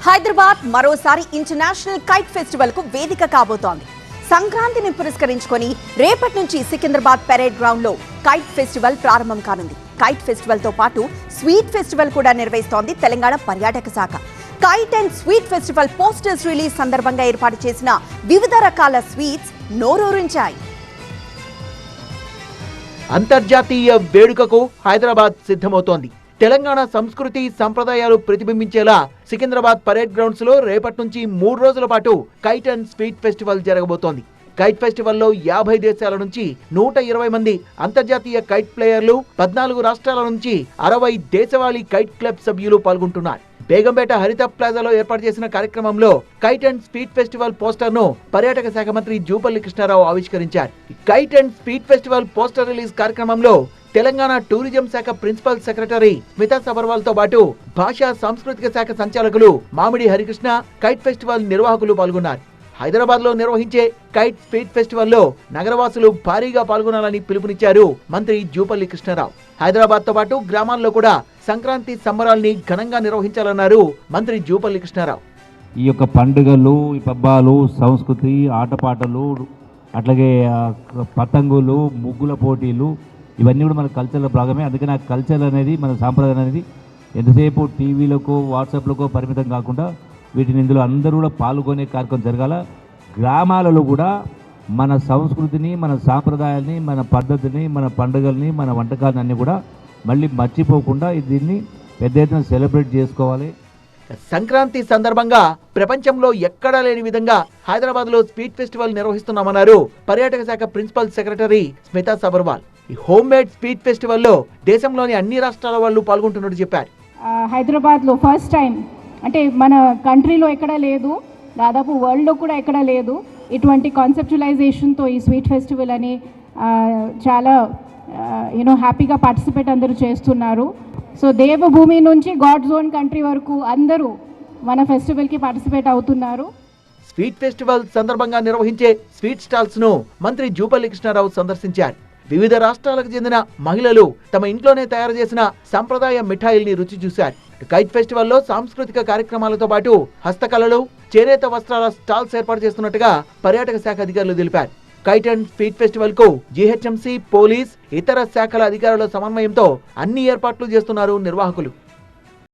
హైదరాబాద్ మరోసారి international kite festival కు వేదిక కాబోతోంది. సంక్రాంతిని పురస్కరించుకొని రేపటి నుంచి సికింద్రాబాద్ పెరేడ్ గ్రౌండ్ లో కైట్ ఫెస్టివల్ ప్రారంభం కానుంది. కైట్ ఫెస్టివల్ తో పాటు స్వీట్ ఫెస్టివల్ కూడా నిర్వహిస్తోంది తెలంగాణ పర్యాటక శాఖ. Kite and sweet festival posters release సందర్భంగా ఏర్పాటు చేసిన వివిధ రకాల స్వీట్స్ నోరూరించాయి. అంతర్జాతీయ వేడుకకు హైదరాబాద్ సిద్ధమవుతోంది. తెలంగాణ సంస్కృతి సంప్రదాయాలు ప్రతిబింబించేలా సికింద్రాబాద్ పరేడ్ గ్రౌండ్స్ లో రేపటి నుంచి 3 రోజుల పాటు కైట్ అండ్ స్వీట్ ఫెస్టివల్ జరగబోతోంది. కైట్ ఫెస్టివల్లో 50 దేశాల నుంచి 120 మంది అంతర్జాతీయ కైట్ ప్లేయర్లు, 14 రాష్ట్రాల నుంచి 60 దేశవాళీ కైట్ క్లబ్ సభ్యులు పాల్గొంటున్నారు. బేగంపేట హరిత ప్లాజాలో ఏర్పాటు చేసిన కార్యక్రమంలో kite and sweet festival poster ను పర్యాటక శాఖ మంత్రి జూపల్లి కృష్ణారావు ఆవిష్కరించారు. Kite and sweet festival poster release కార్యక్రమంలో తెలంగాణ టూరిజం శాఖ ప్రిన్సిపల్ సెక్రటరీ స్మితా సబర్వాల్ తో పాటు భాషా సాంస్కృతిక శాఖ సంచాలకులు మామిడి హరికృష్ణ, కైట్ ఫెస్టివల్ నిర్వాహకులు పాల్గొన్నారు. హైదరాబాద్ లో నిర్వహించే కైట్ స్వీట్ ఫెస్టివల్ లో నగరవాసులు భారీగా పాల్గొనాలని పిలుపునిచ్చారు మంత్రి జూపల్లి కృష్ణారావు. హైదరాబాద్ తో పాటు గ్రామాల్లో కూడా సంక్రాంతి సంబరాల్ని ఘనంగా నిర్వహించాలన్నారు మంత్రి జూపల్లి కృష్ణారావు. ఈ యొక్క పండుగలు, పబ్బాలు, సంస్కృతి, ఆటపాటలు, అట్లాగే పతంగులు, ముగ్గుల పోటీలు, ఇవన్నీ కూడా మన కల్చర్లో భాగమే. అందుకని ఆ కల్చర్ అనేది, మన సాంప్రదాయం అనేది ఎంతసేపు టీవీలకు, వాట్సాప్లకు పరిమితం కాకుండా వీటిని ఇందులో అందరూ కూడా పాల్గొనే కార్యక్రమం జరగాల. గ్రామాలలో కూడా మన సంస్కృతిని, మన సాంప్రదాయాల్ని, మన పద్ధతిని, మన పండుగల్ని, మన వంటకాలని అన్నీ కూడా మళ్ళీ మర్చిపోకుండా దీన్ని పెద్ద ఎత్తున సెలబ్రేట్ చేసుకోవాలి. సంక్రాంతి సందర్భంగా ప్రపంచంలో ఎక్కడా లేని విధంగా హైదరాబాద్ లో స్వీట్ ఫెస్టివల్ నిర్వహిస్తున్నామన్నారు పర్యాటక శాఖ ప్రిన్సిపల్ సెక్రటరీ స్మితా సబర్వాల్. ఈ హోమ్ మేడ్ స్వీట్ ఫెస్టివల్ లో దేశంలోని అన్ని రాష్ట్రాల వాళ్ళు పాల్గొంటున్నట్టు చెప్పారు. హైదరాబాద్ లో ఫస్ట్ టైం, అంటే మన కంట్రీలో ఎక్కడా లేదు, దాదాపు వరల్డ్ లో కూడా ఎక్కడా లేదు, ఇటువంటి కాన్సెప్చువలైజేషన్తో ఈ స్వీట్ ఫెస్టివల్ అని చాలా హ్యాపీగా పార్టిసిపేట్ అందరూ చేస్తున్నారు. సో దేవభూమి నుంచి గాడ్ జోన్ కంట్రీ వరకు అందరూ మన ఫెస్టివల్కి పార్టిసిపేట్ అవుతున్నారు. స్వీట్ ఫెస్టివల్ సందర్భంగా నిర్వహించే స్వీట్ స్టాల్స్ ను మంత్రి జూపల్లి కృష్ణారావు సందర్శించారు. వివిధ రాష్ట్రాలకు చెందిన మహిళలు తమ ఇంట్లోనే తయారు చేసిన సంప్రదాయ మిఠాయిల్ని రుచి చూశారు. కైట్ ఫెస్టివల్లో సాంస్కృతిక కార్యక్రమాలతో పాటు హస్తకళలు, చేనేత వస్త్రాల స్టాల్స్ ఏర్పాటు చేస్తున్నట్టుగా పర్యాటక శాఖ అధికారులు తెలిపారు. కైట్ అండ్ స్వీట్ ఫెస్టివల్ కు జీహెచ్ఎంసీ, పోలీస్, ఇతర శాఖల అధికారుల సమన్వయంతో అన్ని ఏర్పాట్లు చేస్తున్నారు నిర్వాహకులు.